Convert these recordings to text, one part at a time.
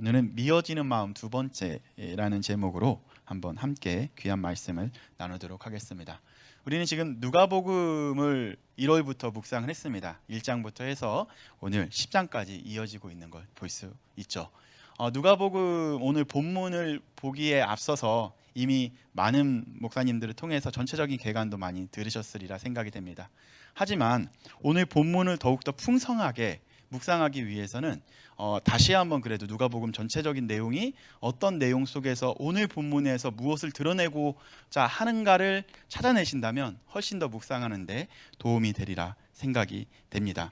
오늘은 미어지는 마음 두 번째라는 제목으로 한번 함께 귀한 말씀을 나누도록 하겠습니다. 우리는 지금 누가복음을 1월부터 묵상을 했습니다. 1장부터 해서 오늘 10장까지 이어지고 있는 걸 볼 수 있죠. 누가복음 오늘 본문을 보기에 앞서서 이미 많은 목사님들을 통해서 전체적인 개관도 많이 들으셨으리라 생각이 됩니다. 하지만 오늘 본문을 더욱더 풍성하게 묵상하기 위해서는 다시 한번 그래도 누가복음 전체적인 내용이 어떤 내용 속에서 오늘 본문에서 무엇을 드러내고자 하는가를 찾아내신다면 훨씬 더 묵상하는 데 도움이 되리라 생각이 됩니다.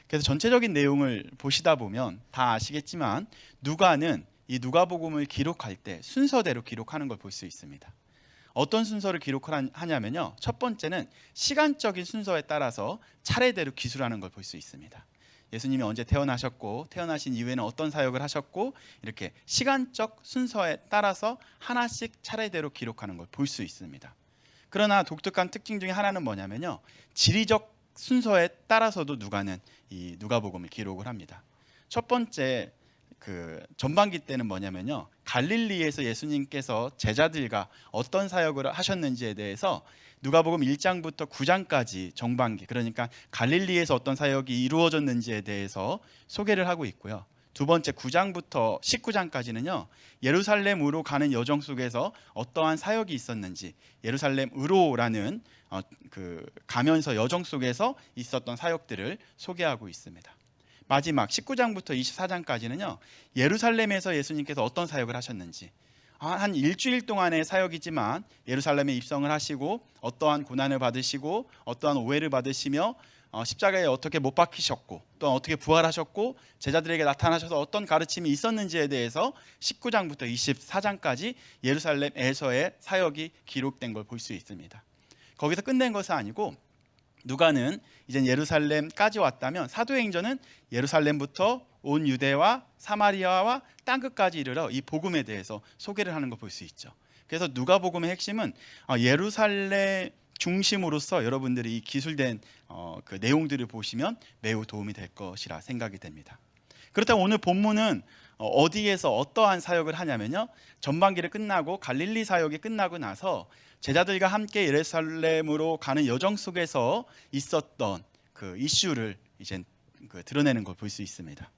그래서 전체적인 내용을 보시다 보면 다 아시겠지만 누가는 이 누가복음을 기록할 때 순서대로 기록하는 걸 볼 수 있습니다. 어떤 순서를 기록하냐면요, 첫 번째는 시간적인 순서에 따라서 차례대로 기술하는 걸 볼 수 있습니다. 예수님이 언제 태어나셨고 태어나신 이후에는 어떤 사역을 하셨고 이렇게 시간적 순서에 따라서 하나씩 차례대로 기록하는 걸 볼 수 있습니다. 그러나 독특한 특징 중에 하나는 뭐냐면요, 지리적 순서에 따라서도 누가는 이 누가복음을 기록을 합니다. 첫 번째 전반기 때는 뭐냐면요, 갈릴리에서 예수님께서 제자들과 어떤 사역을 하셨는지에 대해서 누가복음 1장부터 9장까지 정반기, 그러니까 갈릴리에서 어떤 사역이 이루어졌는지에 대해서 소개를 하고 있고요. 두 번째 9장부터 19장까지는요, 예루살렘으로 가는 여정 속에서 어떠한 사역이 있었는지, 예루살렘으로라는 가면서 여정 속에서 있었던 사역들을 소개하고 있습니다. 마지막 19장부터 24장까지는요, 예루살렘에서 예수님께서 어떤 사역을 하셨는지, 한 일주일 동안의 사역이지만 예루살렘에 입성을 하시고 어떠한 고난을 받으시고 어떠한 오해를 받으시며 십자가에 어떻게 못 박히셨고 또 어떻게 부활하셨고 제자들에게 나타나셔서 어떤 가르침이 있었는지에 대해서 19장부터 24장까지 예루살렘에서의 사역이 기록된 걸 볼 수 있습니다. 거기서 끝낸 것은 아니고 누가는 이제 예루살렘까지 왔다면 사도행전은 예루살렘부터 온 유대와 사마리아와 땅끝까지 이르러 이 복음에 대해서 소개를 하는 걸 볼 수 있죠. 그래서 누가복음의 핵심은 예루살렘 중심으로서 여러분들이 이 기술된 그 내용들을 보시면 매우 도움이 될 것이라 생각이 됩니다. 그렇다면 오늘 본문은 어디에서 어떠한 사역을 하냐면요, 전반기를 끝나고 갈릴리 사역이 끝나고 나서 제자들과 함께 예루살렘으로 가는 여정 속에서 있었던 그 이슈를 이제 드러내는 걸 볼 수 있습니다.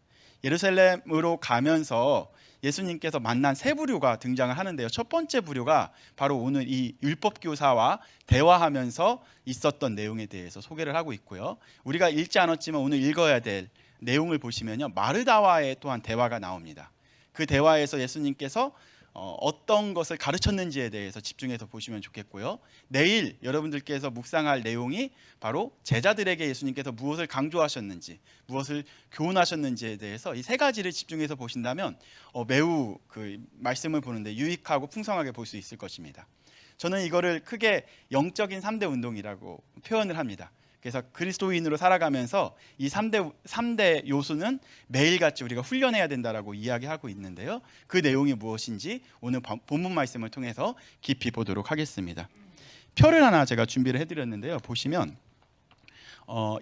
예루살렘으로 가면서 예수님께서 만난 세 부류가 등장을 하는데요, 첫 번째 부류가 바로 오늘 이 율법교사와 대화하면서 있었던 내용에 대해서 소개를 하고 있고요. 우리가 읽지 않았지만 오늘 읽어야 될 내용을 보시면요, 마르다와의 또한 대화가 나옵니다. 그 대화에서 예수님께서 어떤 것을 가르쳤는지에 대해서 집중해서 보시면 좋겠고요. 내일 여러분들께서 묵상할 내용이 바로 제자들에게 예수님께서 무엇을 강조하셨는지, 무엇을 교훈하셨는지에 대해서 이 세 가지를 집중해서 보신다면 매우 그 말씀을 보는데 유익하고 풍성하게 볼 수 있을 것입니다. 저는 이거를 크게 영적인 3대 운동이라고 표현을 합니다. 그래서 그리스도인으로 살아가면서 이 3대 요소는 매일같이 우리가 훈련해야 된다라고 이야기하고 있는데요, 그 내용이 무엇인지 오늘 본문 말씀을 통해서 깊이 보도록 하겠습니다. 표를 하나 제가 준비를 해드렸는데요, 보시면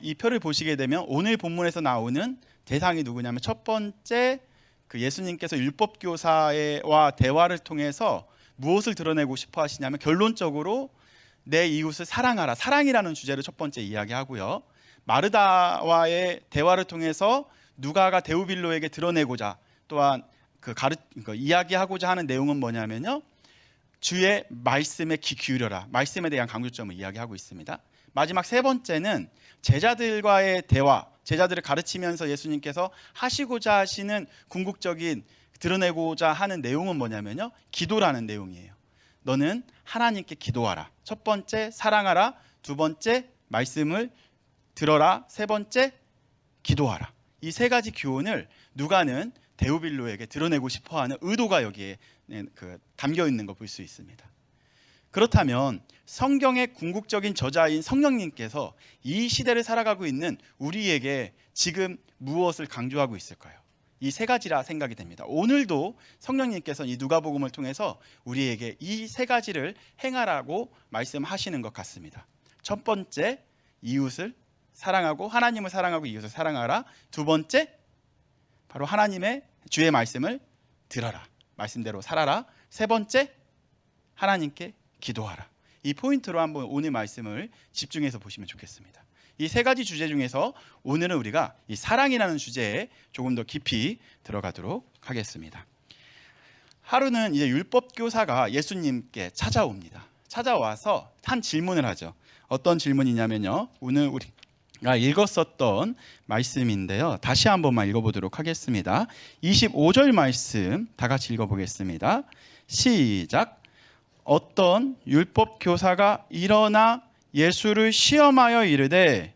이 표를 보시게 되면 오늘 본문에서 나오는 대상이 누구냐면 첫 번째 그 예수님께서 율법교사와 대화를 통해서 무엇을 드러내고 싶어 하시냐면 결론적으로 내 이웃을 사랑하라, 사랑이라는 주제를 첫 번째 이야기하고요. 마르다와의 대화를 통해서 누가가 데오빌로에게 드러내고자 또한 이야기하고자 하는 내용은 뭐냐면요, 주의 말씀에 귀 기울여라, 말씀에 대한 강조점을 이야기하고 있습니다. 마지막 세 번째는 제자들과의 대화, 제자들을 가르치면서 예수님께서 하시고자 하시는 궁극적인 드러내고자 하는 내용은 뭐냐면요, 기도라는 내용이에요. 너는 하나님께 기도하라. 첫 번째 사랑하라, 두 번째 말씀을 들어라, 세 번째 기도하라. 이 세 가지 교훈을 누가는 데오빌로에게 드러내고 싶어하는 의도가 여기에 담겨 있는 거 볼 수 있습니다. 그렇다면 성경의 궁극적인 저자인 성령님께서 이 시대를 살아가고 있는 우리에게 지금 무엇을 강조하고 있을까요? 이 세 가지라 생각이 됩니다. 오늘도 성령님께서 이 누가복음을 통해서 우리에게 이 세 가지를 행하라고 말씀하시는 것 같습니다. 첫 번째, 이웃을 사랑하고 하나님을 사랑하고 이웃을 사랑하라. 두 번째, 바로 하나님의 주의 말씀을 들어라. 말씀대로 살아라. 세 번째, 하나님께 기도하라. 이 포인트로 한번 오늘 말씀을 집중해서 보시면 좋겠습니다. 이 세 가지 주제 중에서 오늘은 우리가 이 사랑이라는 주제에 조금 더 깊이 들어가도록 하겠습니다. 하루는 이제 율법 교사가 예수님께 찾아옵니다. 찾아와서 한 질문을 하죠. 어떤 질문이냐면요, 오늘 우리가 읽었었던 말씀인데요, 다시 한 번만 읽어보도록 하겠습니다. 25절 말씀 다 같이 읽어보겠습니다. 시작. 어떤 율법 교사가 일어나 예수를 시험하여 이르되,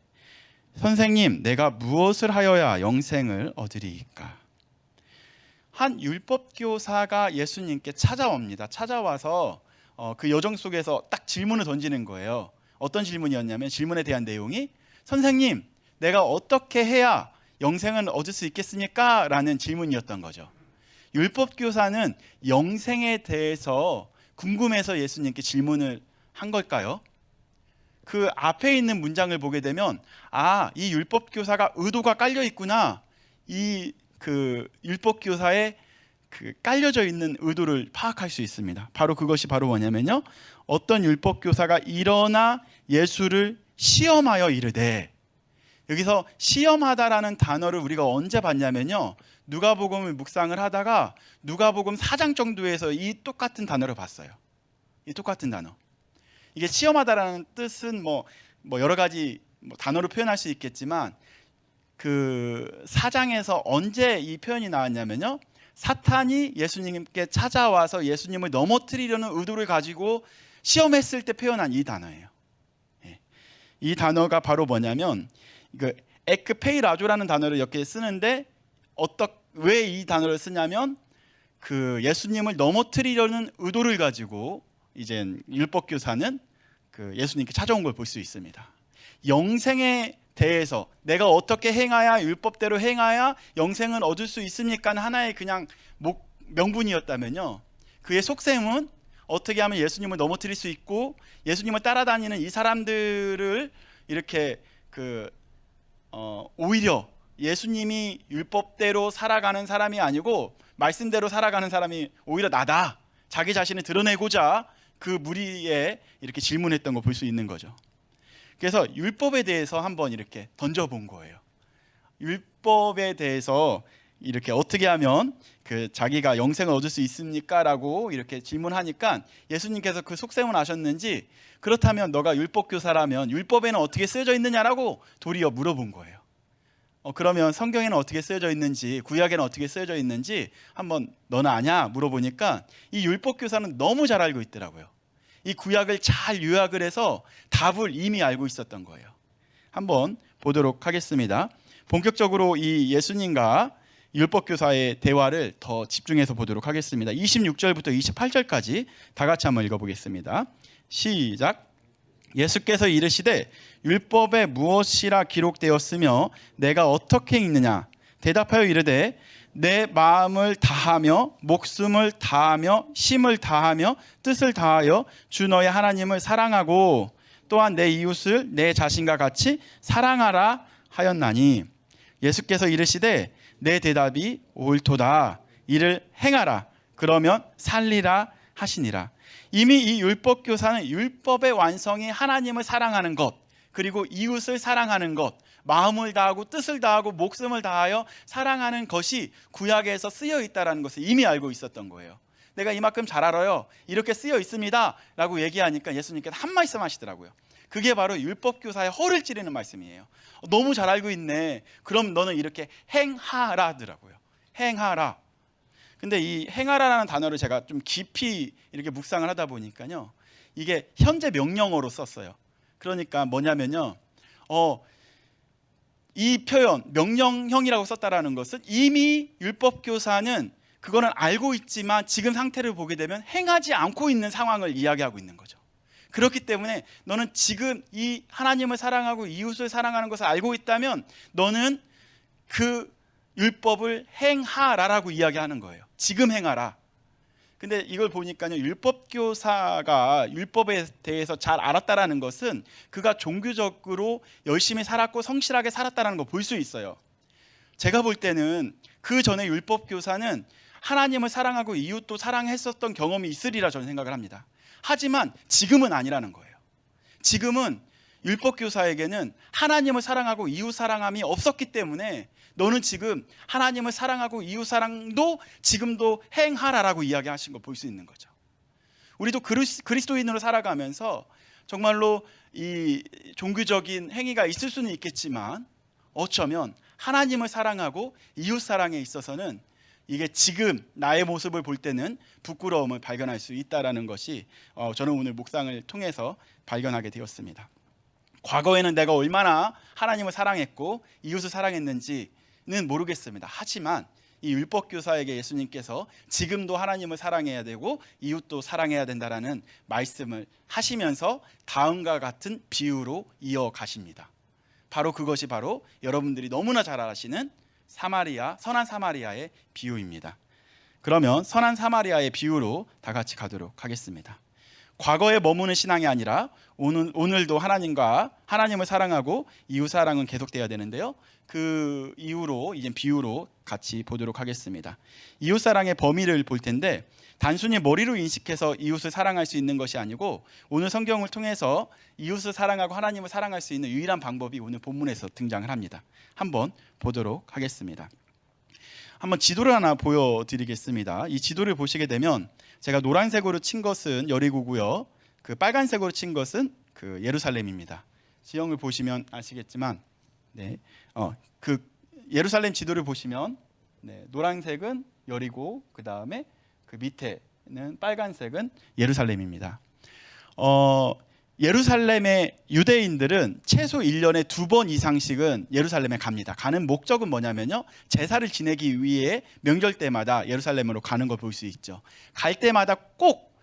선생님, 내가 무엇을 하여야 영생을 얻으리이까? 한 율법 교사가 예수님께 찾아옵니다. 찾아와서 그 여정 속에서 딱 질문을 던지는 거예요. 어떤 질문이었냐면, 질문에 대한 내용이 선생님, 내가 어떻게 해야 영생을 얻을 수 있겠습니까? 라는 질문이었던 거죠. 율법 교사는 영생에 대해서 궁금해서 예수님께 질문을 한 걸까요? 그 앞에 있는 문장을 보게 되면, 이 율법 교사가 의도가 깔려 있구나. 이 율법 교사의 깔려져 있는 의도를 파악할 수 있습니다. 바로 그것이 바로 뭐냐면요, 어떤 율법 교사가 일어나 예수를 시험하여 이르되, 여기서 시험하다라는 단어를 우리가 언제 봤냐면요, 누가복음을 묵상을 하다가 누가복음 4장 정도에서 이 똑같은 단어를 봤어요. 이 똑같은 단어. 이게 시험하다라는 뜻은 뭐 여러 가지 단어로 표현할 수 있겠지만, 그 4장에서 언제 이 표현이 나왔냐면요, 사탄이 예수님께 찾아와서 예수님을 넘어뜨리려는 의도를 가지고 시험했을 때 표현한 이 단어예요. 이 단어가 바로 뭐냐면, 에크페이라조라는 단어를 이렇게 쓰는데, 왜 이 단어를 쓰냐면, 그 예수님을 넘어뜨리려는 의도를 가지고 이제 율법 교사는 예수님께 찾아온 걸 볼 수 있습니다. 영생에 대해서 내가 어떻게 행하야, 율법대로 행하야 영생을 얻을 수 있습니까? 하나의 그냥 명분이었다면요, 그의 속셈은 어떻게 하면 예수님을 넘어뜨릴 수 있고 예수님을 따라다니는 이 사람들을 이렇게 오히려 예수님이 율법대로 살아가는 사람이 아니고 말씀대로 살아가는 사람이 오히려 나다, 자기 자신을 드러내고자 그 무리에 이렇게 질문했던 거 볼 수 있는 거죠. 그래서 율법에 대해서 한번 이렇게 던져본 거예요. 율법에 대해서 이렇게 어떻게 하면 자기가 영생을 얻을 수 있습니까? 라고 이렇게 질문하니까 예수님께서 그 속셈을 아셨는지, 그렇다면 너가 율법 교사라면 율법에는 어떻게 쓰여져 있느냐라고 도리어 물어본 거예요. 그러면 성경에는 어떻게 쓰여져 있는지, 구약에는 어떻게 쓰여져 있는지 한번 너는 아냐? 물어보니까 이 율법 교사는 너무 잘 알고 있더라고요. 이 구약을 잘 요약을 해서 답을 이미 알고 있었던 거예요. 한번 보도록 하겠습니다. 본격적으로 이 예수님과 율법 교사의 대화를 더 집중해서 보도록 하겠습니다. 26절부터 28절까지 다 같이 한번 읽어보겠습니다. 시작. 예수께서 이르시되, 율법에 무엇이라 기록되었으며 내가 어떻게 읽느냐? 대답하여 이르되, 내 마음을 다하며 목숨을 다하며 힘을 다하며 뜻을 다하여 주 너의 하나님을 사랑하고 또한 내 이웃을 내 자신과 같이 사랑하라 하였나니, 예수께서 이르시되, 내 대답이 옳도다. 이를 행하라. 그러면 살리라 하시니라. 이미 이 율법 교사는 율법의 완성이 하나님을 사랑하는 것, 그리고 이웃을 사랑하는 것, 마음을 다하고 뜻을 다하고 목숨을 다하여 사랑하는 것이 구약에서 쓰여 있다는 것을 이미 알고 있었던 거예요. 내가 이만큼 잘 알아요, 이렇게 쓰여 있습니다 라고 얘기하니까 예수님께서 한 말씀 하시더라고요. 그게 바로 율법 교사의 허를 찌르는 말씀이에요. 너무 잘 알고 있네, 그럼 너는 이렇게 행하라 하더라고요. 행하라. 근데 이 행하라라는 단어를 제가 좀 깊이 이렇게 묵상을 하다 보니까요, 이게 현재 명령어로 썼어요. 그러니까 뭐냐면요, 이 표현 명령형이라고 썼다라는 것은 이미 율법 교사는 그거는 알고 있지만 지금 상태를 보게 되면 행하지 않고 있는 상황을 이야기하고 있는 거죠. 그렇기 때문에 너는 지금 이 하나님을 사랑하고 이웃을 사랑하는 것을 알고 있다면 너는 그 율법을 행하라라고 이야기하는 거예요. 지금 행하라. 근데 이걸 보니까요, 율법 교사가 율법에 대해서 잘 알았다라는 것은 그가 종교적으로 열심히 살았고 성실하게 살았다라는 거 볼 수 있어요. 제가 볼 때는 그 전에 율법 교사는 하나님을 사랑하고 이웃도 사랑했었던 경험이 있으리라 저는 생각을 합니다. 하지만 지금은 아니라는 거예요. 지금은 율법교사에게는 하나님을 사랑하고 이웃 사랑함이 없었기 때문에 너는 지금 하나님을 사랑하고 이웃 사랑도 지금도 행하라라고 이야기하신 거 볼 수 있는 거죠. 우리도 그리스도인으로 살아가면서 정말로 이 종교적인 행위가 있을 수는 있겠지만 어쩌면 하나님을 사랑하고 이웃 사랑에 있어서는 이게 지금 나의 모습을 볼 때는 부끄러움을 발견할 수 있다라는 것이 저는 오늘 묵상을 통해서 발견하게 되었습니다. 과거에는 내가 얼마나 하나님을 사랑했고 이웃을 사랑했는지는 모르겠습니다. 하지만 이 율법교사에게 예수님께서 지금도 하나님을 사랑해야 되고 이웃도 사랑해야 된다라는 말씀을 하시면서 다음과 같은 비유로 이어가십니다. 바로 그것이 바로 여러분들이 너무나 잘 아시는 선한 사마리아의 비유입니다. 그러면 선한 사마리아의 비유로 다 같이 가도록 하겠습니다. 과거에 머무는 신앙이 아니라 오늘도 하나님을 사랑하고 이웃 사랑은 계속돼야 되는데요. 그 이유로 이제 비유로 같이 보도록 하겠습니다. 이웃 사랑의 범위를 볼 텐데 단순히 머리로 인식해서 이웃을 사랑할 수 있는 것이 아니고 오늘 성경을 통해서 이웃을 사랑하고 하나님을 사랑할 수 있는 유일한 방법이 오늘 본문에서 등장을 합니다. 한번 보도록 하겠습니다. 한번 지도를 하나 보여드리겠습니다. 이 지도를 보시게 되면 제가 노란색으로 친 것은 여리고고요. 그 빨간색으로 친 것은 그 예루살렘입니다. 지형을 보시면 아시겠지만, 그 예루살렘 지도를 보시면 노란색은 여리고, 그 다음에 그 밑에는 빨간색은 예루살렘입니다. 예루살렘의 유대인들은 최소 1년에 2번 이상씩은 예루살렘에 갑니다. 가는 목적은 뭐냐면요, 제사를 지내기 위해 명절 때마다 예루살렘으로 가는 걸 볼 수 있죠. 갈 때마다 꼭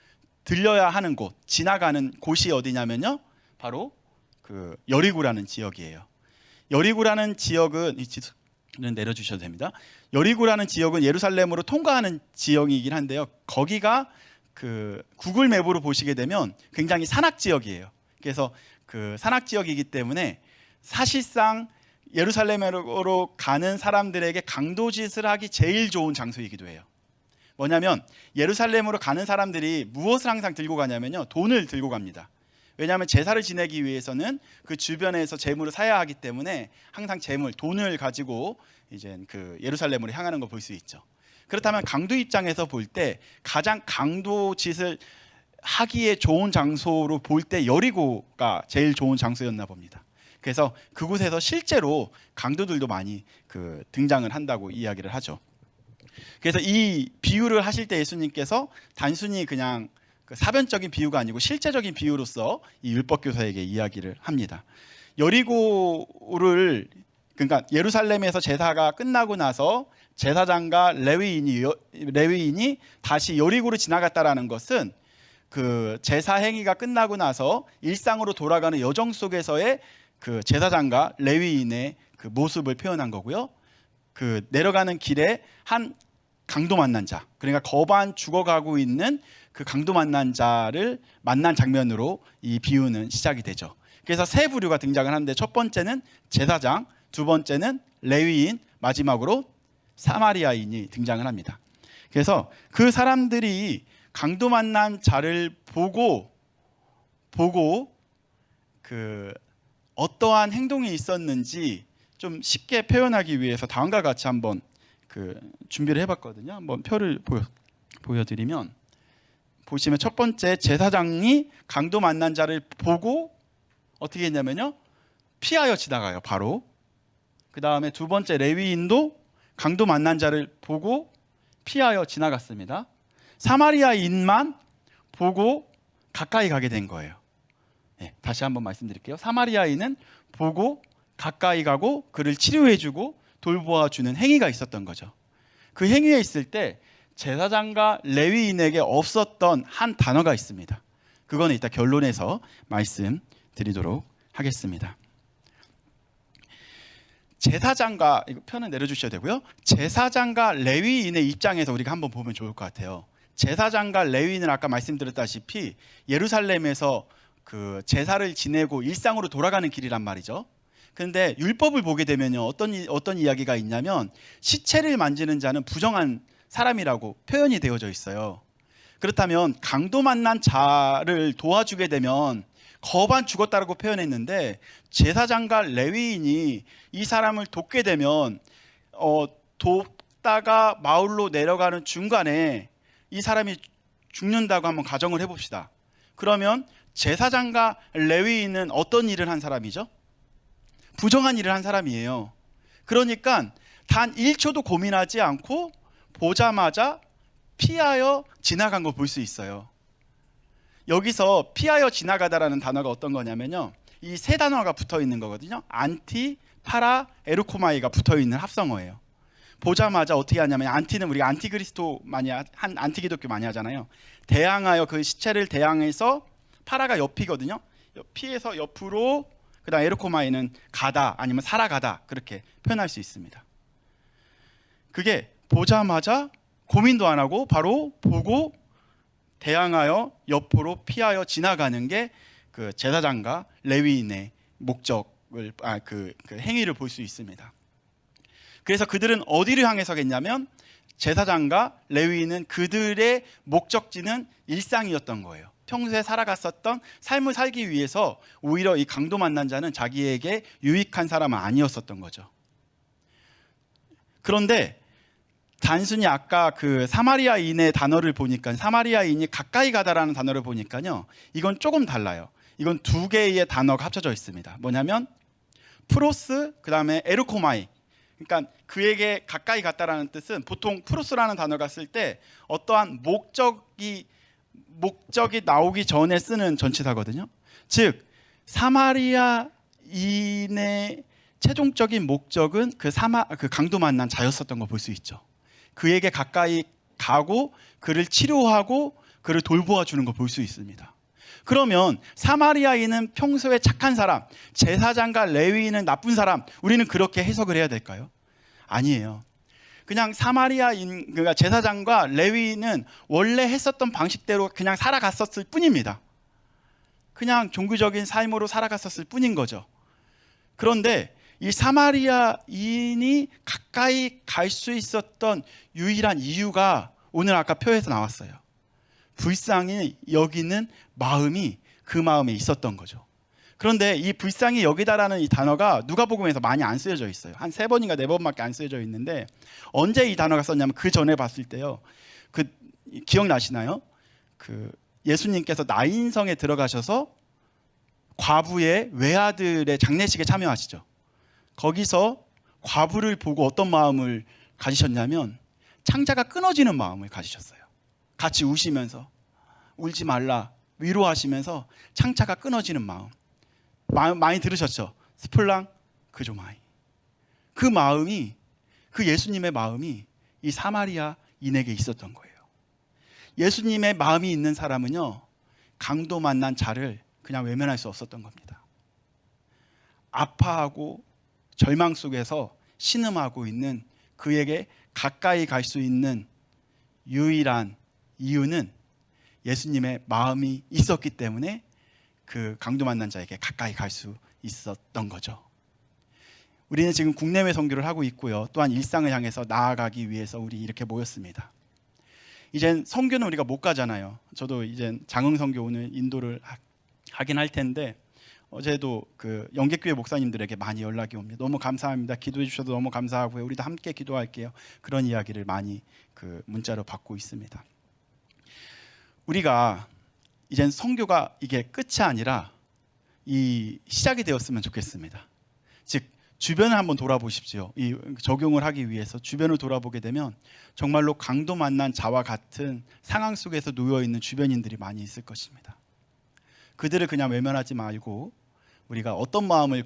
들려야 하는 곳, 지나가는 곳이 어디냐면요, 바로 그 여리고라는 지역이에요. 여리고라는 지역은, 이 지도는 내려주셔도 됩니다. 여리고라는 지역은 예루살렘으로 통과하는 지역이긴 한데요, 거기가 그 구글 맵으로 보시게 되면 굉장히 산악 지역이에요. 그래서 그 산악 지역이기 때문에 사실상 예루살렘으로 가는 사람들에게 강도짓을 하기 제일 좋은 장소이기도 해요. 뭐냐면 예루살렘으로 가는 사람들이 무엇을 항상 들고 가냐면요, 돈을 들고 갑니다. 왜냐하면 제사를 지내기 위해서는 그 주변에서 재물을 사야 하기 때문에 항상 돈을 가지고 이제 그 예루살렘으로 향하는 걸 볼 수 있죠. 그렇다면 강도 입장에서 볼 때 가장 강도 짓을 하기에 좋은 장소로 볼 때 여리고가 제일 좋은 장소였나 봅니다. 그래서 그곳에서 실제로 강도들도 많이 그 등장을 한다고 이야기를 하죠. 그래서 이 비유를 하실 때 예수님께서 단순히 그냥 그 사변적인 비유가 아니고 실제적인 비유로서 이 율법교사에게 이야기를 합니다. 여리고를, 그러니까 예루살렘에서 제사가 끝나고 나서 제사장과 레위인이 다시 여리고를 지나갔다라는 것은 그 제사 행위가 끝나고 나서 일상으로 돌아가는 여정 속에서의 그 제사장과 레위인의 그 모습을 표현한 거고요. 그 내려가는 길에 한 강도 만난 자, 그러니까 거반 죽어가고 있는 그 강도 만난 자를 만난 장면으로 이 비유는 시작이 되죠. 그래서 세 부류가 등장을 하는데 첫 번째는 제사장, 두 번째는 레위인, 마지막으로 사마리아인이 등장을 합니다. 그래서 그 사람들이 강도 만난 자를 보고 그 어떠한 행동이 있었는지 좀 쉽게 표현하기 위해서 다음과 같이 한번 그 준비를 해봤거든요. 한번 표를 보여드리면 보시면 첫 번째 제사장이 강도 만난 자를 보고 어떻게 했냐면요, 피하여 지나가요. 바로 그 다음에 두 번째 레위인도 강도 만난 자를 보고 피하여 지나갔습니다. 사마리아인만 보고 가까이 가게 된 거예요. 다시 한번 말씀드릴게요. 사마리아인은 보고 가까이 가고 그를 치료해주고 돌보아주는 행위가 있었던 거죠. 그 행위에 있을 때 제사장과 레위인에게 없었던 한 단어가 있습니다. 그거는 이따 결론에서 말씀드리도록 하겠습니다. 제사장과, 이거 편은 내려주셔야 되고요, 제사장과 레위인의 입장에서 우리가 한번 보면 좋을 것 같아요. 제사장과 레위인은 아까 말씀드렸다시피 예루살렘에서 그 제사를 지내고 일상으로 돌아가는 길이란 말이죠. 그런데 율법을 보게 되면요, 어떤 이야기가 있냐면 시체를 만지는 자는 부정한 사람이라고 표현이 되어져 있어요. 그렇다면 강도 만난 자를 도와주게 되면 거반 죽었다라고 표현했는데, 제사장과 레위인이 이 사람을 돕게 되면 돕다가 마을로 내려가는 중간에 이 사람이 죽는다고 한번 가정을 해봅시다. 그러면 제사장과 레위인은 어떤 일을 한 사람이죠? 부정한 일을 한 사람이에요. 그러니까 단 1초도 고민하지 않고 보자마자 피하여 지나간 걸 볼 수 있어요. 여기서 피하여 지나가다라는 단어가 어떤 거냐면요, 이 세 단어가 붙어 있는 거거든요. 안티, 파라, 에르코마이가 붙어 있는 합성어예요. 보자마자 어떻게 하냐면, 안티는 우리가 안티그리스도 많이 안티기독교 많이 하잖아요. 대항하여, 그 시체를 대항해서, 파라가 옆이거든요. 피해서 옆으로, 그다음 에르코마이는 가다 아니면 살아가다, 그렇게 표현할 수 있습니다. 그게 보자마자 고민도 안 하고 바로 보고 대항하여 옆으로 피하여 지나가는 게 그 제사장과 레위인의 목적을 그 행위를 볼 수 있습니다. 그래서 그들은 어디를 향해서 겠냐면, 제사장과 레위인은 그들의 목적지는 일상이었던 거예요. 평소에 살아갔었던 삶을 살기 위해서 오히려 이 강도 만난 자는 자기에게 유익한 사람은 아니었었던 거죠. 그런데 단순히 아까 그 사마리아인의 단어를 보니까, 사마리아인이 가까이 가다라는 단어를 보니까요, 이건 조금 달라요. 이건 두 개의 단어가 합쳐져 있습니다. 뭐냐면 프로스, 그 다음에 에르코마이. 그러니까 그에게 가까이 갔다라는 뜻은, 보통 프로스라는 단어가 쓸 때 어떠한 목적이 나오기 전에 쓰는 전치사거든요. 즉 사마리아인의 최종적인 목적은 그 강도 만난 자였었던 걸 볼 수 있죠. 그에게 가까이 가고 그를 치료하고 그를 돌보아 주는 걸 볼 수 있습니다. 그러면 사마리아인은 평소에 착한 사람, 제사장과 레위인은 나쁜 사람, 우리는 그렇게 해석을 해야 될까요? 아니에요. 그냥 사마리아인, 그러니까 제사장과 레위인은 원래 했었던 방식대로 그냥 살아갔었을 뿐입니다. 그냥 종교적인 삶으로 살아갔었을 뿐인 거죠. 그런데 이 사마리아인이 가까이 갈 수 있었던 유일한 이유가 오늘 아까 표에서 나왔어요. 불쌍히 여기는 마음이 그 마음에 있었던 거죠. 그런데 이 불쌍히 여기다라는 이 단어가 누가복음에서 많이 안 쓰여져 있어요. 한 3번인가 4번밖에 안 쓰여져 있는데, 언제 이 단어가 썼냐면 그 전에 봤을 때요. 그 기억나시나요? 그 예수님께서 나인성에 들어가셔서 과부의 외아들의 장례식에 참여하시죠. 거기서 과부를 보고 어떤 마음을 가지셨냐면, 창자가 끊어지는 마음을 가지셨어요. 같이 우시면서 울지 말라 위로하시면서 창자가 끊어지는 마음 많이 들으셨죠? 스플랑 그조마이. 그 마음이, 그 예수님의 마음이 이 사마리아인에게 있었던 거예요. 예수님의 마음이 있는 사람은요, 강도 만난 자를 그냥 외면할 수 없었던 겁니다. 아파하고 절망 속에서 신음하고 있는 그에게 가까이 갈 수 있는 유일한 이유는 예수님의 마음이 있었기 때문에 그 강도 만난 자에게 가까이 갈 수 있었던 거죠. 우리는 지금 국내외 선교를 하고 있고요, 또한 일상을 향해서 나아가기 위해서 우리 이렇게 모였습니다. 이젠 선교는 우리가 못 가잖아요. 저도 이젠 장흥 선교 오늘 인도를 하긴 할 텐데, 어제도 그 영계교회 목사님들에게 많이 연락이 옵니다. 너무 감사합니다. 기도해 주셔서 너무 감사하고요. 우리도 함께 기도할게요. 그런 이야기를 많이 그 문자로 받고 있습니다. 우리가 이젠 선교가 이게 끝이 아니라 이 시작이 되었으면 좋겠습니다. 즉 주변을 한번 돌아보십시오. 이 적용을 하기 위해서 주변을 돌아보게 되면 정말로 강도 만난 자와 같은 상황 속에서 놓여 있는 주변인들이 많이 있을 것입니다. 그들을 그냥 외면하지 말고 우리가 어떤 마음으로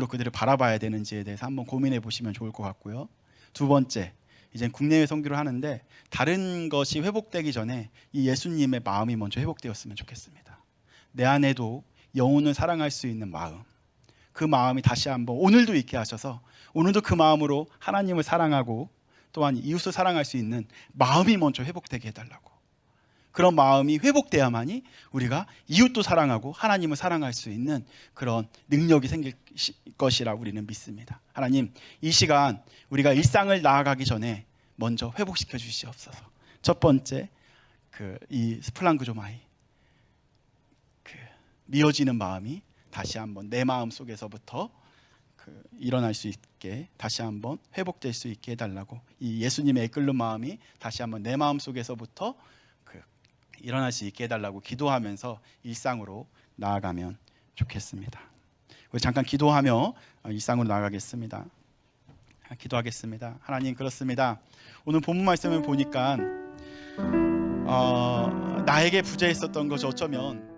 그들을 바라봐야 되는지에 대해서 한번 고민해 보시면 좋을 것 같고요. 두 번째, 이제 국내외 선교를 하는데 다른 것이 회복되기 전에 이 예수님의 마음이 먼저 회복되었으면 좋겠습니다. 내 안에도 영혼을 사랑할 수 있는 마음, 그 마음이 다시 한번 오늘도 있게 하셔서 오늘도 그 마음으로 하나님을 사랑하고 또한 이웃을 사랑할 수 있는 마음이 먼저 회복되게 해달라고. 그런 마음이 회복돼야만이 우리가 이웃도 사랑하고 하나님을 사랑할 수 있는 그런 능력이 생길 것이라 우리는 믿습니다. 하나님, 이 시간 우리가 일상을 나아가기 전에 먼저 회복시켜 주시옵소서. 첫 번째, 이 스플랑그조마이, 미어지는 마음이 다시 한번 내 마음 속에서부터 일어날 수 있게, 다시 한번 회복될 수 있게 해달라고, 이 예수님의 이끌는 마음이 다시 한번 내 마음 속에서부터 일어날 수 있게 해달라고 기도하면서 일상으로 나아가면 좋겠습니다. 우리 잠깐 기도하며 일상으로 나아가겠습니다. 기도하겠습니다. 하나님, 그렇습니다. 오늘 본문 말씀을 보니까 나에게 부재했었던 것이 어쩌면